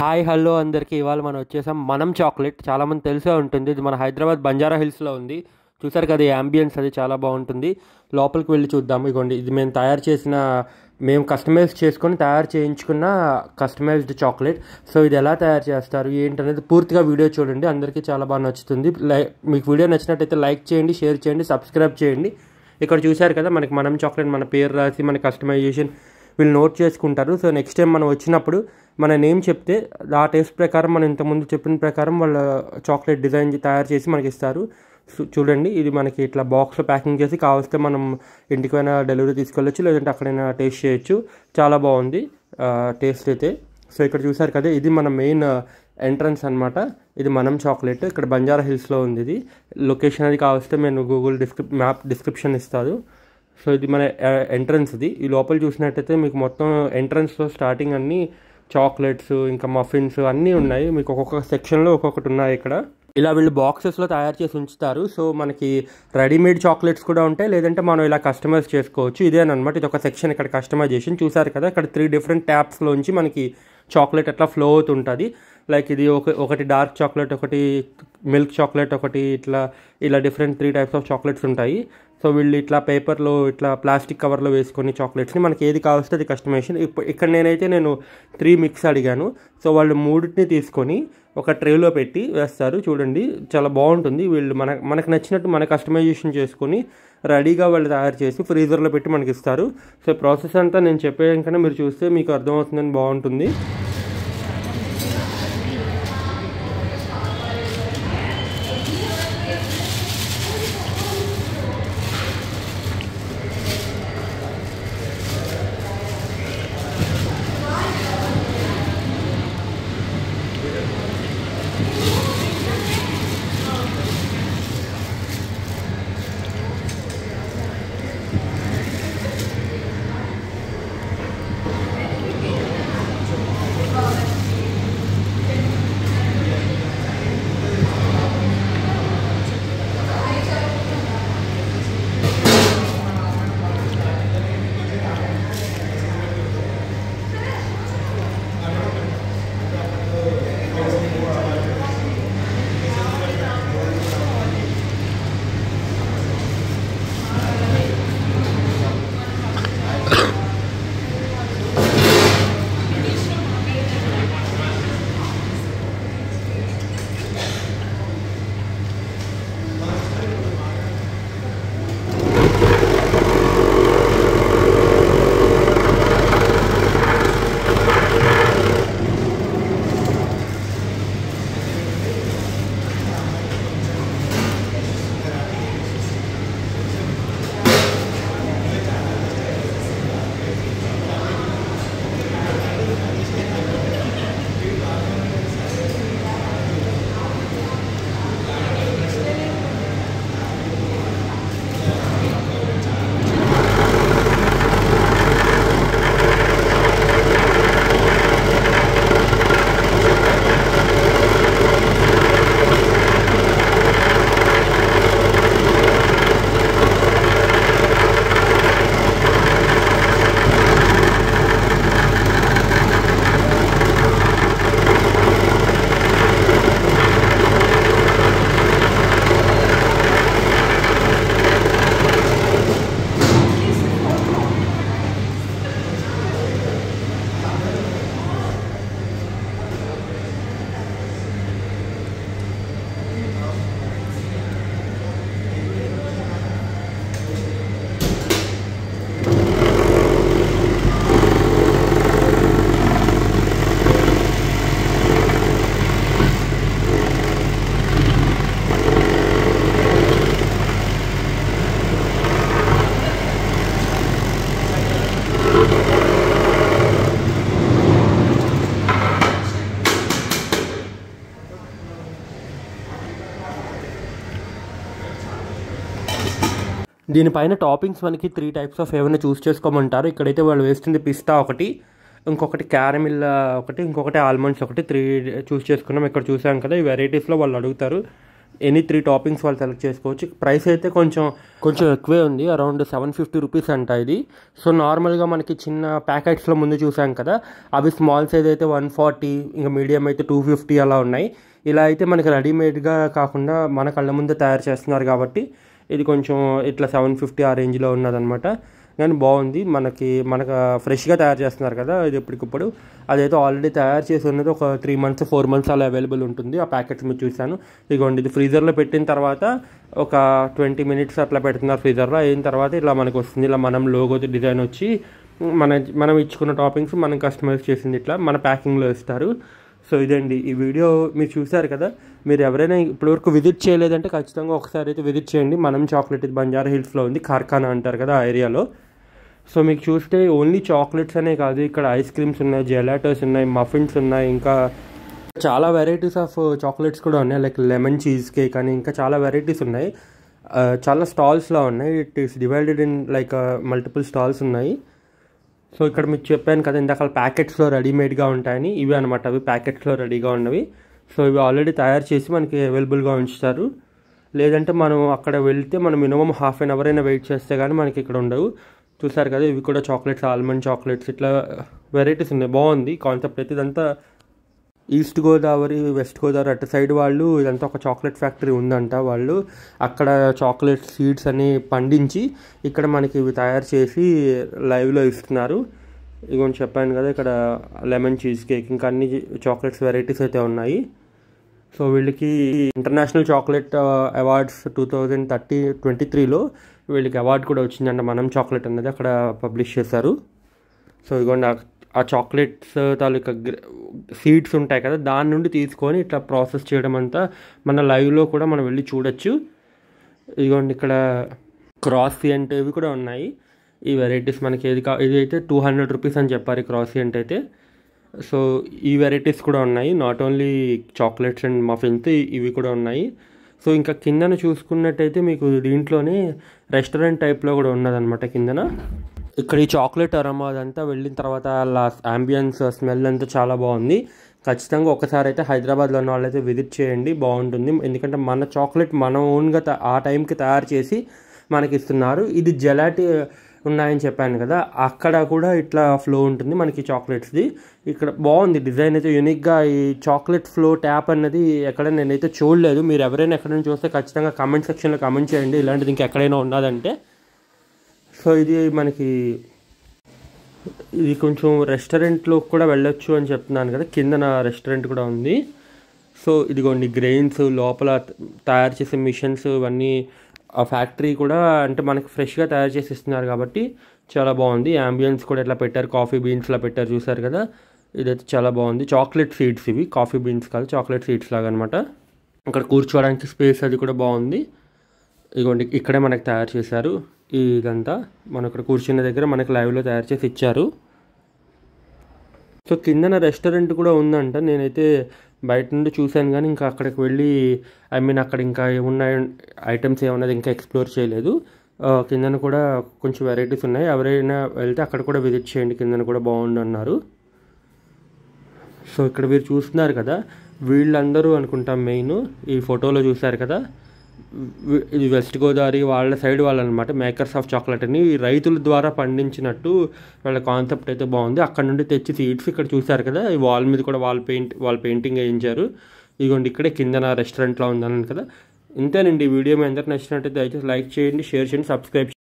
Hi hello అందరికీ ఇవాళ మనం వచ్చేసాం మనం చాక్లెట్ చాలామంది తెలిసే ఉంటుంది. ఇది మన హైదరాబాద్ బంజారా హిల్స్లో ఉంది. చూసారు కదా ఈ అంబియన్స్ అది చాలా బాగుంటుంది. లోపలికి వెళ్ళి చూద్దాం. ఇగోండి ఇది మేము తయారు చేసిన మేము కస్టమైజ్ చేసుకొని తయారు చేయించుకున్న కస్టమైజ్డ్ చాక్లెట్. సో ఇది ఎలా తయారు చేస్తారు ఏంటనేది పూర్తిగా వీడియో చూడండి, అందరికీ చాలా బాగా నచ్చుతుంది. మీకు వీడియో నచ్చినట్టయితే లైక్ చేయండి, షేర్ చేయండి, సబ్స్క్రైబ్ చేయండి. ఇక్కడ చూసారు కదా మనకి మనం చాక్లెట్ మన పేరు రాసి మన కస్టమైజేషన్ వీళ్ళు నోట్ చేసుకుంటారు. సో నెక్స్ట్ టైం మనం వచ్చినప్పుడు మన నేమ్ చెప్తే ఆ టేస్ట్ ప్రకారం మనం ఇంతకుముందు చెప్పిన ప్రకారం వాళ్ళ చాక్లెట్ డిజైన్ తయారు చేసి మనకి ఇస్తారు. చూడండి ఇది మనకి ఇట్లా బాక్స్లో ప్యాకింగ్ చేసి కావస్తే మనం ఇంటికైనా డెలివరీ తీసుకెళ్ళొచ్చు, లేదంటే అక్కడైనా టేస్ట్ చేయొచ్చు. చాలా బాగుంది టేస్ట్ అయితే. సో ఇక్కడ చూసారు కదా ఇది మన మెయిన్ ఎంట్రన్స్ అనమాట. ఇది మనం చాక్లెట్ ఇక్కడ బంజారా హిల్స్లో ఉంది. ఇది లొకేషన్ అది కావస్తే నేను గూగుల్ మ్యాప్ డిస్క్రిప్షన్ ఇస్తాను. సో ఇది మన ఎంట్రన్స్. ఇది ఈ లోపల చూసినట్టయితే మీకు మొత్తం ఎంట్రన్స్లో స్టార్టింగ్ అన్నీ చాక్లెట్స్ ఇంకా మఫిన్స్ అన్నీ ఉన్నాయి. మీకు ఒక్కొక్క సెక్షన్లో ఒక్కొక్కటి ఉన్నాయి. ఇక్కడ ఇలా వీళ్ళు బాక్సెస్లో తయారు చేసి ఉంచుతారు. సో మనకి రెడీమేడ్ చాక్లెట్స్ కూడా ఉంటాయి, లేదంటే మనం ఇలా కస్టమైజ్ చేసుకోవచ్చు. ఇదేనమాట ఇది ఒక సెక్షన్. ఇక్కడ కస్టమైజేషన్ చూసారు కదా, ఇక్కడ 3 డిఫరెంట్ ట్యాప్స్లోంచి మనకి చాక్లెట్ అట్లా ఫ్లో అవుతుంటుంది. లైక్ ఇది ఒకటి డార్క్ చాక్లెట్, ఒకటి మిల్క్ చాక్లెట్, ఒకటి ఇలా డిఫరెంట్ 3 టైప్స్ ఆఫ్ చాక్లెట్స్ ఉంటాయి. సో వీళ్ళు ఇట్లా పేపర్లో ఇట్లా ప్లాస్టిక్ కవర్లో వేసుకొని చాక్లెట్స్ని మనకి ఏది కావస్తే అది కస్టమైజేషన్. ఇక్కడ నేను 3 మిక్స్ అడిగాను. సో వాళ్ళు 3ని తీసుకొని ఒక ట్రేలో పెట్టి వేస్తారు. చూడండి చాలా బాగుంటుంది. వీళ్ళు మనకు నచ్చినట్టు మన కస్టమైజేషన్ చేసుకొని రెడీగా వాళ్ళు తయారు చేసి ఫ్రీజర్లో పెట్టి మనకి ఇస్తారు. సో ప్రాసెస్ అంతా నేను చెప్పేదానికన్నా మీరు చూస్తే మీకు అర్థమవుతుందని బాగుంటుంది. దీనిపైన టాపింగ్స్ మనకి 3 టైప్స్ ఆఫ్ ఏమైనా చూస్ చేసుకోమంటారు. ఇక్కడైతే వాళ్ళు వేస్తుంది పిస్తా ఒకటి, ఇంకొకటి క్యారమిల్ ఒకటి, ఇంకొకటి ఆల్మండ్స్ ఒకటి 3 చూస్ చేసుకున్నాం. ఇక్కడ చూసాం కదా ఈ వెరైటీస్లో వాళ్ళు అడుగుతారు. ఎనీ 3 టాపింగ్స్ వాళ్ళు సెలెక్ట్ చేసుకోవచ్చు. ప్రైస్ అయితే కొంచెం ఎక్కువే ఉంది, అరౌండ్ 750 రూపీస్ అంట ఇది. సో నార్మల్గా మనకి చిన్న ప్యాకెట్స్లో ముందు చూసాం కదా, అవి స్మాల్ సైజ్ అయితే 140, ఇంకా మీడియం అయితే 250 అలా ఉన్నాయి. ఇలా అయితే మనకి రెడీమేడ్గా కాకుండా మన కళ్ళ ముందే తయారు చేస్తున్నారు కాబట్టి ఇది కొంచెం ఇట్లా 750 ఆ రేంజ్లో ఉన్నదనమాట. కానీ బాగుంది, మనకు ఫ్రెష్గా తయారు చేస్తున్నారు కదా ఇది ఇప్పటికిప్పుడు. అదైతే ఆల్రెడీ తయారు చేసి ఉన్నది ఒక 3 months 4 months అలా అవైలబుల్ ఉంటుంది. ఆ ప్యాకెట్స్ మీరు చూశాను. ఇదిగోండి, ఇది ఫ్రీజర్లో పెట్టిన తర్వాత ఒక 20 minutes అట్లా పెడుతున్నారు ఫ్రీజర్లో. అయిన తర్వాత ఇలా మనకు వస్తుంది, ఇలా మనం లోగో డిజైన్ వచ్చి మనం ఇచ్చుకున్న టాపింగ్స్ మనం కస్టమైజ్ చేసింది ఇట్లా మన ప్యాకింగ్లో ఇస్తారు. సో ఇదండి ఈ వీడియో మీరు చూసారు కదా. మీరు ఎవరైనా ఇప్పటివరకు విజిట్ చేయలేదంటే ఖచ్చితంగా ఒకసారి అయితే విజిట్ చేయండి. మనం చాక్లెట్ ఇది బంజారా హిల్స్లో ఉంది, కార్ఖానా అంటారు కదా ఆ ఏరియాలో. సో మీకు చూస్తే ఓన్లీ చాక్లెట్స్ అనే కాదు, ఇక్కడ ఐస్ క్రీమ్స్ ఉన్నాయి, జెలాటోస్ ఉన్నాయి, మఫిన్స్ ఉన్నాయి, ఇంకా చాలా వెరైటీస్ ఆఫ్ చాక్లెట్స్ కూడా ఉన్నాయి. లైక్ లెమన్ చీజ్ కేక్ అని ఇంకా చాలా వెరైటీస్ ఉన్నాయి. చాలా స్టాల్స్లో ఉన్నాయి. It is divided in like multiple stalls ఉన్నాయి. సో ఇక్కడ మీకు చెప్పాను కదా ఇందాక ప్యాకెట్స్లో రెడీమేడ్గా ఉంటాయని, ఇవి అనమాట అవి ప్యాకెట్స్లో రెడీగా ఉన్నవి. సో ఇవి ఆల్రెడీ తయారు చేసి మనకి అవైలబుల్గా ఉంచుతారు. లేదంటే మనం అక్కడ వెళ్తే మనం మినిమం ½ an hour అయినా వెయిట్ చేస్తే కానీ మనకి ఇక్కడ ఉండవు. చూసారు కదా, ఇవి కూడా చాక్లెట్స్, ఆల్మండ్ చాక్లెట్స్, ఇట్లా వెరైటీస్ ఉన్నాయి. బాగుంది కాన్సెప్ట్ అయితే. ఇదంతా ఈస్ట్ గోదావరి వెస్ట్ గోదావరి అటు సైడ్ వాళ్ళు, ఇదంతా ఒక చాక్లెట్ ఫ్యాక్టరీ ఉందంట. వాళ్ళు అక్కడ చాక్లెట్ సీడ్స్ అని పండించి ఇక్కడ మనకి ఇవి తయారు చేసి లైవ్లో ఇస్తున్నారు. ఇదిగోని చెప్పాను కదా, ఇక్కడ లెమన్ చీజ్ కేక్ ఇంకా అన్ని చాక్లెట్స్ వెరైటీస్ అయితే ఉన్నాయి. సో వీళ్ళకి ఇంటర్నేషనల్ చాక్లెట్ అవార్డ్స్ 2023లో వీళ్ళకి అవార్డు కూడా వచ్చిందంట. మనం చాక్లెట్ అనేది అక్కడ పబ్లిష్ చేశారు. సో ఇదిగోండి ఆ చాక్లెట్స్ తాలూకా సీడ్స్ ఉంటాయి కదా, దాని నుండి తీసుకొని ఇట్లా ప్రాసెస్ చేయడం అంతా మన లైవ్లో కూడా మనం వెళ్ళి చూడొచ్చు. ఇదిగోండి ఇక్కడ క్రాసీ అంటే ఇవి కూడా ఉన్నాయి. ఈ వెరైటీస్ మనకి ఇది అయితే 200 రూపీస్ అని చెప్పారు ఈ క్రాసీ అంటే అయితే. సో ఈ వెరైటీస్ కూడా ఉన్నాయి, not only chocolates and muffins, ఇవి కూడా ఉన్నాయి. సో ఇంకా కిందన చూసుకున్నట్టయితే మీకు దీంట్లోనే రెస్టారెంట్ టైప్లో కూడా ఉన్నదనమాట కిందన. ఇక్కడ ఈ చాక్లెట్ అరోమా అదంతా వెళ్ళిన తర్వాత అంబియన్స్ స్మెల్ అంతా చాలా బాగుంది. ఖచ్చితంగా ఒకసారి అయితే హైదరాబాద్లో ఉన్న వాళ్ళైతే విజిట్ చేయండి, బాగుంటుంది. ఎందుకంటే మన చాక్లెట్ మన ఓన్గా ఆ టైంకి తయారు చేసి మనకి ఇస్తున్నారు. ఇది జెలాటీ ఉన్నాయని చెప్పాను కదా, అక్కడ కూడా ఇట్లా ఫ్లో ఉంటుంది మనకి చాక్లెట్స్ది. ఇక్కడ బాగుంది డిజైన్ అయితే యూనిక్గా. ఈ చాక్లెట్ ఫ్లో ట్యాప్ అన్నది ఎక్కడ నేనైతే చూడలేదు. మీరు ఎవరైనా ఎక్కడైనా చూస్తే ఖచ్చితంగా కామెంట్ సెక్షన్లో కామెంట్ చేయండి ఇలాంటిది ఇంకా ఎక్కడైనా ఉన్నదంటే. సో ఇది కొంచెం రెస్టారెంట్లో కూడా వెళ్ళొచ్చు అని చెప్తున్నాను కదా, కిందన రెస్టారెంట్ కూడా ఉంది. సో ఇదిగోండి గ్రెయిన్స్ లోపల తయారు చేసే మిషన్స్ ఇవన్నీ, ఆ ఫ్యాక్టరీ కూడా అంటే మనకి ఫ్రెష్గా తయారు చేసి ఇస్తున్నారు కాబట్టి చాలా బాగుంది. అంబియన్స్ కూడా ఇట్లా పెట్టారు, కాఫీ బీన్స్లా పెట్టారు చూసారు కదా. ఇదైతే చాలా బాగుంది. చాక్లెట్ సీడ్స్ ఇవి, కాఫీ బీన్స్ కాదు చాక్లెట్ సీడ్స్ లాగా అనమాట. ఇక్కడ కూర్చోవడానికి స్పేస్ అది కూడా బాగుంది. ఇదిగోండి ఇక్కడే మనకు తయారు చేశారు. ఇదంతా మనం ఇక్కడ కూర్చున్న దగ్గర మనకి లైవ్లో తయారు చేసి ఇచ్చారు. సో కిందన రెస్టారెంట్ కూడా ఉందంట. నేనైతే బయట నుండి చూశాను కానీ ఇంకా అక్కడికి వెళ్ళి అక్కడ ఇంకా ఏమున్న ఐటమ్స్ ఏమన్నది ఇంకా ఎక్స్ప్లోర్ చేయలేదు. కిందన కూడా కొంచెం వెరైటీస్ ఉన్నాయి, ఎవరైనా వెళ్తే అక్కడ కూడా విజిట్ చేయండి, కిందన కూడా బాగుండు అన్నారు. సో ఇక్కడ మీరు చూస్తున్నారు కదా, వీళ్ళందరూ అనుకుంటాం మెయిన్ ఈ ఫోటోలో చూశారు కదా, ఇది వెస్ట్ గోదావరి వాళ్ళ సైడ్ వాళ్ళు అనమాట. మేకర్స్ ఆఫ్ చాక్లెట్ అని రైతుల ద్వారా పండించినట్టు వాళ్ళ కాన్సెప్ట్ అయితే బాగుంది. అక్కడ నుండి తెచ్చి సీడ్స్ ఇక్కడ చూసారు కదా, ఈ వాల్ మీద కూడా వాళ్ళ పెయింటింగ్ వేయించారు. ఇదిగోండి ఇక్కడే కిందన రెస్టారెంట్లో ఉందన్నాను కదా. ఇంతేనండి వీడియో మీ అందరికి నచ్చినట్టయితే దయచేసి లైక్ చేయండి, షేర్ చేయండి, సబ్స్క్రైబ్